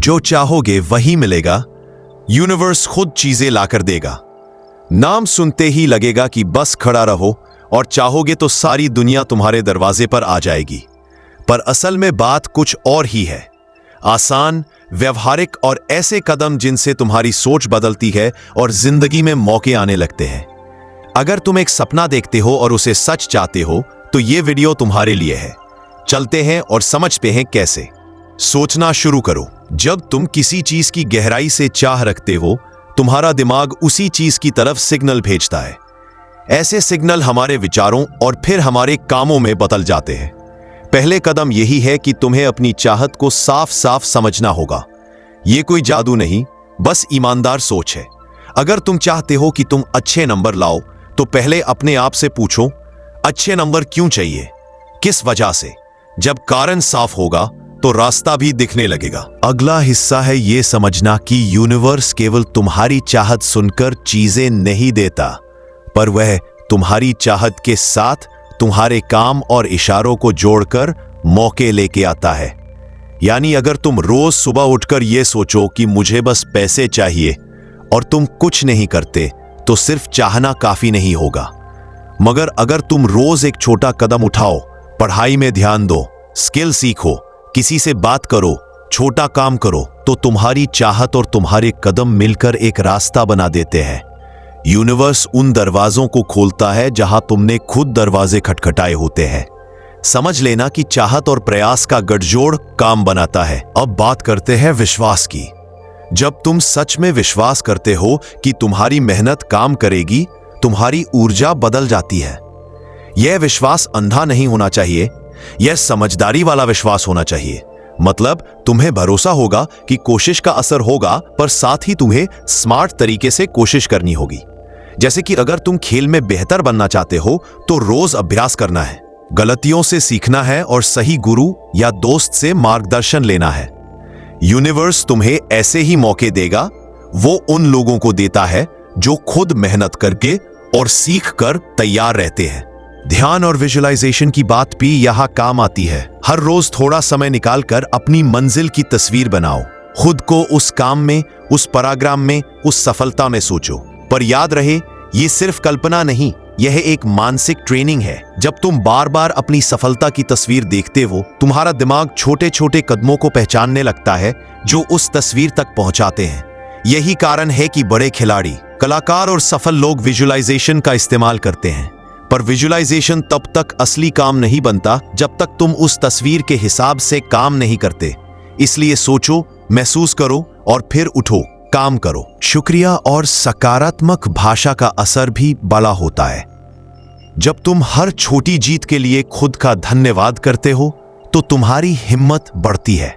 जो चाहोगे वही मिलेगा। यूनिवर्स खुद चीजें लाकर देगा। नाम सुनते ही लगेगा कि बस खड़ा रहो और चाहोगे तो सारी दुनिया तुम्हारे दरवाजे पर आ जाएगी। पर असल में बात कुछ और ही है। आसान, व्यवहारिक और ऐसे कदम जिनसे तुम्हारी सोच बदलती है और जिंदगी में मौके आने लगते हैं। अगर तुम एक सपना देखते हो और उसे सच चाहते हो तो ये वीडियो तुम्हारे लिए है। चलते हैं और समझते हैं कैसे। सोचना शुरू करो। जब तुम किसी चीज की गहराई से चाह रखते हो, तुम्हारा दिमाग उसी चीज की तरफ सिग्नल भेजता है। ऐसे सिग्नल हमारे विचारों और फिर हमारे कामों में बदल जाते हैं। पहले कदम यही है कि तुम्हें अपनी चाहत को साफ साफ समझना होगा। यह कोई जादू नहीं, बस ईमानदार सोच है। अगर तुम चाहते हो कि तुम अच्छे नंबर लाओ तो पहले अपने आप से पूछो, अच्छे नंबर क्यों चाहिए, किस वजह से। जब कारण साफ होगा तो रास्ता भी दिखने लगेगा। अगला हिस्सा है यह समझना कि यूनिवर्स केवल तुम्हारी चाहत सुनकर चीजें नहीं देता, पर वह तुम्हारी चाहत के साथ तुम्हारे काम और इशारों को जोड़कर मौके लेके आता है। यानी अगर तुम रोज सुबह उठकर यह सोचो कि मुझे बस पैसे चाहिए और तुम कुछ नहीं करते, तो सिर्फ चाहना काफी नहीं होगा। मगर अगर तुम रोज एक छोटा कदम उठाओ, पढ़ाई में ध्यान दो, स्किल सीखो, किसी से बात करो, छोटा काम करो, तो तुम्हारी चाहत और तुम्हारे कदम मिलकर एक रास्ता बना देते हैं। यूनिवर्स उन दरवाजों को खोलता है जहां तुमने खुद दरवाजे खटखटाए होते हैं। समझ लेना कि चाहत और प्रयास का गठजोड़ काम बनाता है। अब बात करते हैं विश्वास की। जब तुम सच में विश्वास करते हो कि तुम्हारी मेहनत काम करेगी, तुम्हारी ऊर्जा बदल जाती है। यह विश्वास अंधा नहीं होना चाहिए, यह समझदारी वाला विश्वास होना चाहिए। मतलब तुम्हें भरोसा होगा कि कोशिश का असर होगा, पर साथ ही तुम्हें स्मार्ट तरीके से कोशिश करनी होगी। जैसे कि अगर तुम खेल में बेहतर बनना चाहते हो तो रोज अभ्यास करना है, गलतियों से सीखना है और सही गुरु या दोस्त से मार्गदर्शन लेना है। यूनिवर्स तुम्हें ऐसे ही मौके देगा। वो उन लोगों को देता है जो खुद मेहनत करके और सीख कर तैयार रहते हैं। ध्यान और विजुअलाइजेशन की बात भी यहां काम आती है। हर रोज थोड़ा समय निकालकर अपनी मंजिल की तस्वीर बनाओ। खुद को उस काम में, उस पराक्रम में, उस सफलता में सोचो। पर याद रहे, ये सिर्फ कल्पना नहीं, यह एक मानसिक ट्रेनिंग है। जब तुम बार बार अपनी सफलता की तस्वीर देखते हो, तुम्हारा दिमाग छोटे छोटे कदमों को पहचानने लगता है जो उस तस्वीर तक पहुंचाते हैं। यही कारण है कि बड़े खिलाड़ी, कलाकार और सफल लोग विजुअलाइजेशन का इस्तेमाल करते हैं। पर विजुअलाइजेशन तब तक असली काम नहीं बनता जब तक तुम उस तस्वीर के हिसाब से काम नहीं करते। इसलिए सोचो, महसूस करो और फिर उठो, काम करो। शुक्रिया और सकारात्मक भाषा का असर भी बड़ा होता है। जब तुम हर छोटी जीत के लिए खुद का धन्यवाद करते हो तो तुम्हारी हिम्मत बढ़ती है।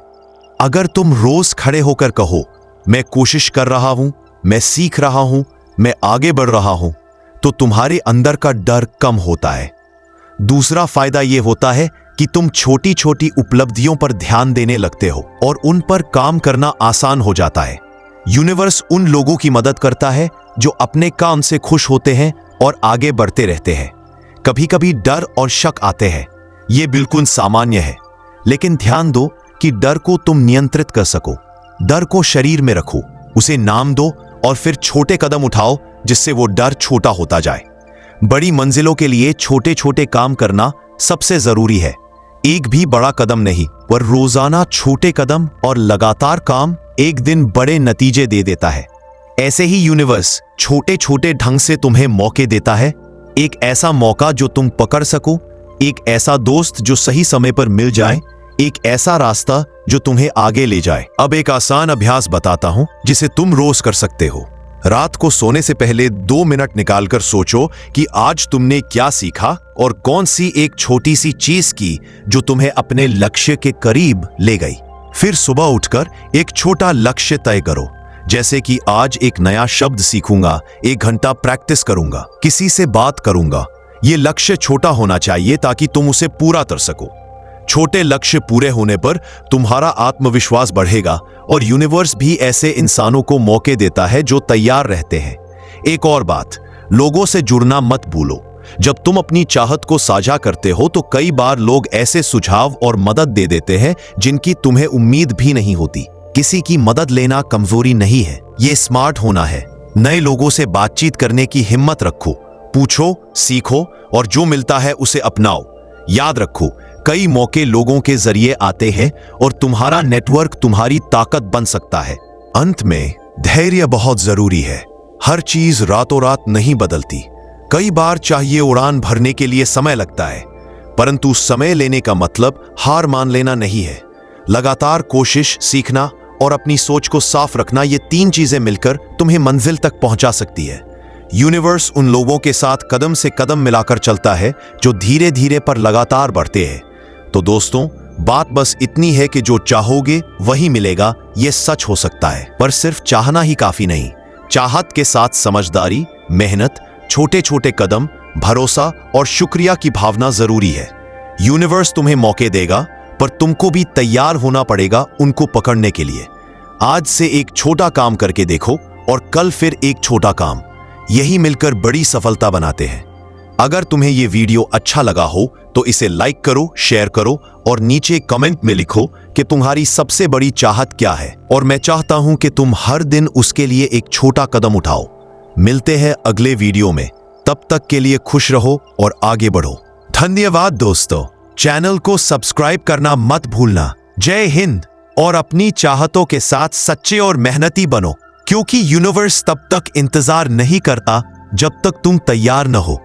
अगर तुम रोज खड़े होकर कहो, मैं कोशिश कर रहा हूं, मैं सीख रहा हूं, मैं आगे बढ़ रहा हूं, तो तुम्हारे अंदर का डर कम होता है। दूसरा फायदा यह होता है कि तुम छोटी छोटी उपलब्धियों पर ध्यान देने लगते हो और उन पर काम करना आसान हो जाता है। यूनिवर्स उन लोगों की मदद करता है जो अपने काम से खुश होते हैं और आगे बढ़ते रहते हैं। कभी कभी डर और शक आते हैं, यह बिल्कुल सामान्य है, लेकिन ध्यान दो कि डर को तुम नियंत्रित कर सको। डर को शरीर में रखो, उसे नाम दो और फिर छोटे कदम उठाओ जिससे वो डर छोटा होता जाए। बड़ी मंजिलों के लिए छोटे छोटे काम करना सबसे जरूरी है। एक भी बड़ा कदम नहीं, पर रोजाना छोटे कदम और लगातार काम एक दिन बड़े नतीजे दे देता है। ऐसे ही यूनिवर्स छोटे छोटे ढंग से तुम्हें मौके देता है। एक ऐसा मौका जो तुम पकड़ सको, एक ऐसा दोस्त जो सही समय पर मिल जाए, एक ऐसा रास्ता जो तुम्हें आगे ले जाए। अब एक आसान अभ्यास बताता हूं जिसे तुम रोज कर सकते हो। रात को सोने से पहले 2 मिनट निकालकर सोचो कि आज तुमने क्या सीखा और कौन सी एक छोटी सी चीज की जो तुम्हें अपने लक्ष्य के करीब ले गई। फिर सुबह उठकर एक छोटा लक्ष्य तय करो, जैसे कि आज एक नया शब्द सीखूंगा, 1 घंटा प्रैक्टिस करूंगा, किसी से बात करूंगा। यह लक्ष्य छोटा होना चाहिए ताकि तुम उसे पूरा कर सको। छोटे लक्ष्य पूरे होने पर तुम्हारा आत्मविश्वास बढ़ेगा और यूनिवर्स भी ऐसे इंसानों को मौके देता है जो तैयार रहते हैं। एक और बात, लोगों से जुड़ना मत भूलो। जब तुम अपनी चाहत को साझा करते हो तो कई बार लोग ऐसे सुझाव और मदद दे देते हैं जिनकी तुम्हें उम्मीद भी नहीं होती। किसी की मदद लेना कमजोरी नहीं है, ये स्मार्ट होना है। नए लोगों से बातचीत करने की हिम्मत रखो, पूछो, सीखो और जो मिलता है उसे अपनाओ। याद रखो, कई मौके लोगों के जरिए आते हैं और तुम्हारा नेटवर्क तुम्हारी ताकत बन सकता है। अंत में धैर्य बहुत जरूरी है। हर चीज रातों रात नहीं बदलती। कई बार चाहिए उड़ान भरने के लिए समय लगता है, परंतु समय लेने का मतलब हार मान लेना नहीं है। लगातार कोशिश, सीखना और अपनी सोच को साफ रखना, ये 3 चीजें मिलकर तुम्हें मंजिल तक पहुंचा सकती है। यूनिवर्स उन लोगों के साथ कदम से कदम मिलाकर चलता है जो धीरे धीरे पर लगातार बढ़ते हैं। तो दोस्तों, बात बस इतनी है कि जो चाहोगे वही मिलेगा। यह सच हो सकता है, पर सिर्फ चाहना ही काफी नहीं। चाहत के साथ समझदारी, मेहनत, छोटे छोटे कदम, भरोसा और शुक्रिया की भावना जरूरी है। यूनिवर्स तुम्हें मौके देगा, पर तुमको भी तैयार होना पड़ेगा उनको पकड़ने के लिए। आज से एक छोटा काम करके देखो और कल फिर एक छोटा काम, यही मिलकर बड़ी सफलता बनाते हैं। अगर तुम्हें यह वीडियो अच्छा लगा हो तो इसे लाइक करो, शेयर करो और नीचे कमेंट में लिखो कि तुम्हारी सबसे बड़ी चाहत क्या है, और मैं चाहता हूं कि तुम हर दिन उसके लिए एक छोटा कदम उठाओ। मिलते हैं अगले वीडियो में, तब तक के लिए खुश रहो और आगे बढ़ो। धन्यवाद दोस्तों, चैनल को सब्सक्राइब करना मत भूलना। जय हिंद। और अपनी चाहतों के साथ सच्चे और मेहनती बनो, क्योंकि यूनिवर्स तब तक इंतजार नहीं करता जब तक तुम तैयार न हो।